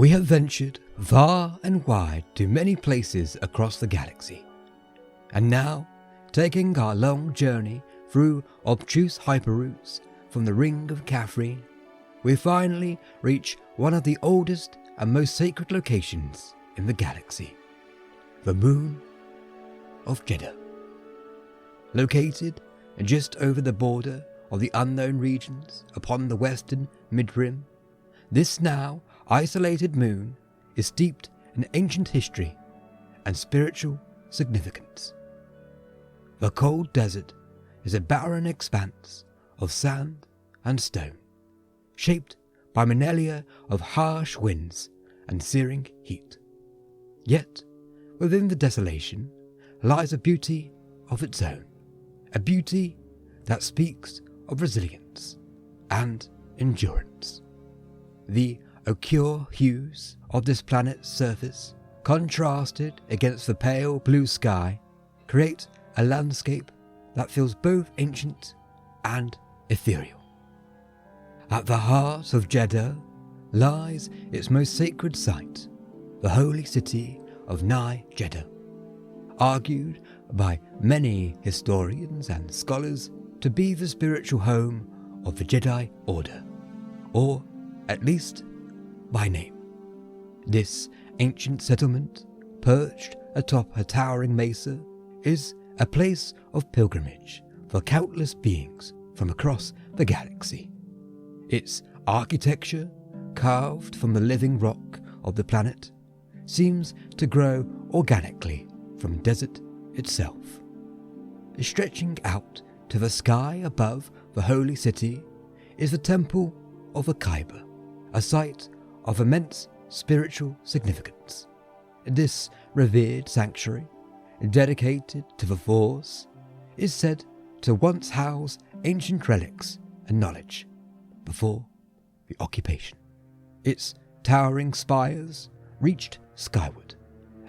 We have ventured far and wide to many places across the galaxy, and now, taking our long journey through obtuse hyperoutes from the Ring of Kafrene, we finally reach one of the oldest and most sacred locations in the galaxy, the Moon of Jedha. Located just over the border of the unknown regions upon the western mid-rim, this now isolated moon is steeped in ancient history and spiritual significance. The cold desert is a barren expanse of sand and stone, shaped by millennia of harsh winds and searing heat. Yet, within the desolation lies a beauty of its own, a beauty that speaks of resilience and endurance. The ochre hues of this planet's surface, contrasted against the pale blue sky, create a landscape that feels both ancient and ethereal. At the heart of Jedha lies its most sacred site, the holy city of Jedha, argued by many historians and scholars to be the spiritual home of the Jedi Order, or at least by name. This ancient settlement, perched atop a towering mesa, is a place of pilgrimage for countless beings from across the galaxy. Its architecture, carved from the living rock of the planet, seems to grow organically from desert itself. Stretching out to the sky above the holy city is the Temple of the Kyber, a site of immense spiritual significance. This revered sanctuary, dedicated to the Force, is said to once house ancient relics and knowledge before the occupation. Its towering spires reached skyward,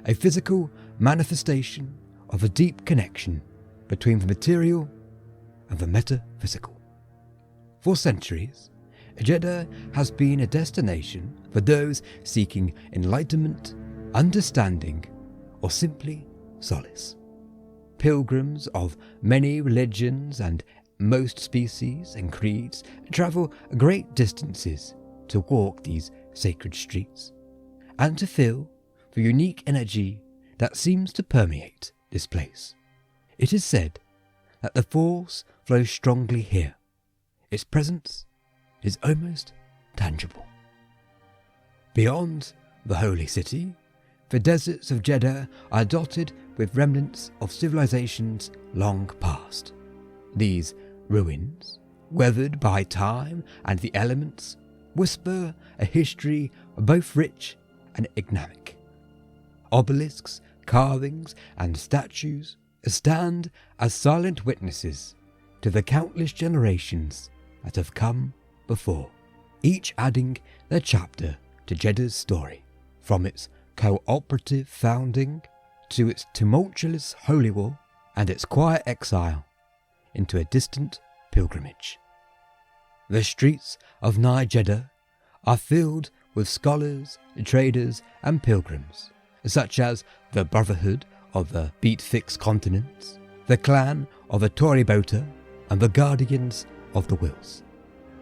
a physical manifestation of a deep connection between the material and the metaphysical. For centuries, Jedha has been a destination for those seeking enlightenment, understanding, or simply solace. Pilgrims of many religions and most species and creeds travel great distances to walk these sacred streets and to feel the unique energy that seems to permeate this place. It is said that the Force flows strongly here. Its presence is almost tangible. Beyond the holy city, the deserts of Jedha are dotted with remnants of civilizations long past. These ruins, weathered by time and the elements, whisper a history both rich and enigmatic. Obelisks, carvings, and statues stand as silent witnesses to the countless generations that have come before, each adding their chapter to Jedha's story, from its cooperative founding to its tumultuous holy war and its quiet exile into a distant pilgrimage. The streets of Jedha are filled with scholars, traders, and pilgrims, such as the Brotherhood of the Beat-Fix Continents, the Clan of the Toribota, and the Guardians of the Wills.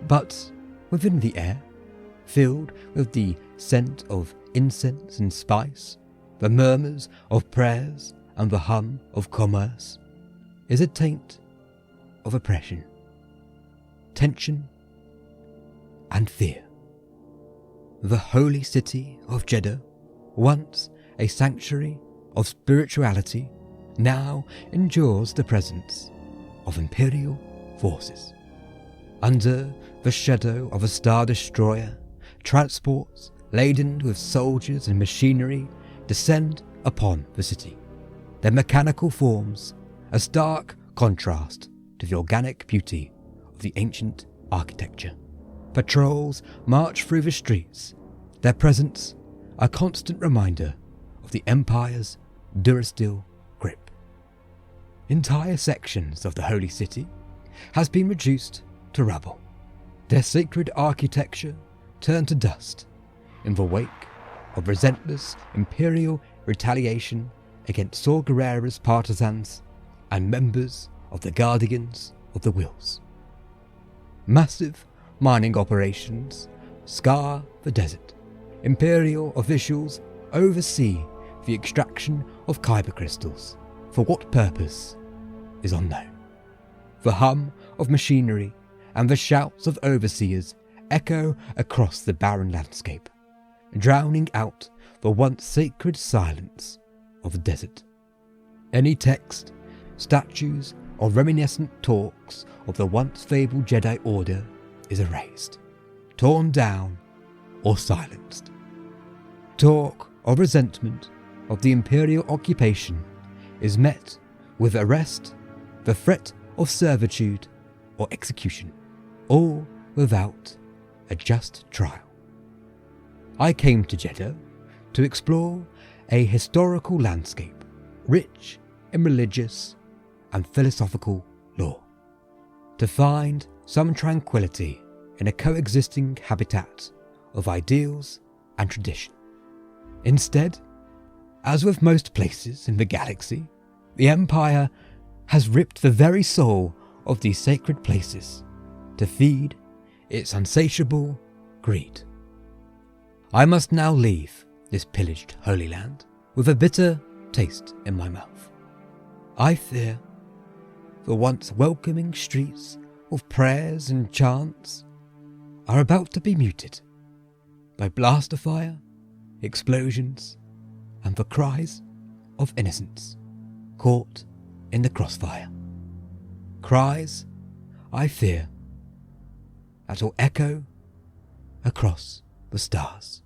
But within the air, filled with the scent of incense and spice, the murmurs of prayers, and the hum of commerce, is a taint of oppression, tension, and fear. The holy city of Jedha, once a sanctuary of spirituality, now endures the presence of Imperial forces. Under the shadow of a star destroyer, transports laden with soldiers and machinery descend upon the city, their mechanical forms a stark contrast to the organic beauty of the ancient architecture. Patrols march through the streets, their presence a constant reminder of the Empire's durasteel grip. Entire sections of the holy city has been reduced to rubble, their sacred architecture turned to dust in the wake of relentless Imperial retaliation against Saw Gerrera's partisans and members of the Guardians of the Wills. Massive mining operations scar the desert. Imperial officials oversee the extraction of kyber crystals. For what purpose is unknown. The hum of machinery and the shouts of overseers echo across the barren landscape, drowning out the once sacred silence of the desert. Any text, statues, or reminiscent talks of the once fabled Jedi Order is erased, torn down, or silenced. Talk of resentment of the Imperial occupation is met with arrest, the threat of servitude, or execution, all without a just trial. I came to Jedha to explore a historical landscape rich in religious and philosophical lore, to find some tranquility in a coexisting habitat of ideals and tradition. Instead, as with most places in the galaxy, the Empire has ripped the very soul of these sacred places to feed its insatiable greed. I must now leave this pillaged Holy Land with a bitter taste in my mouth. I fear the once welcoming streets of prayers and chants are about to be muted by blaster fire, explosions, and the cries of innocents caught in the crossfire. Cries, I fear, that will echo across the stars.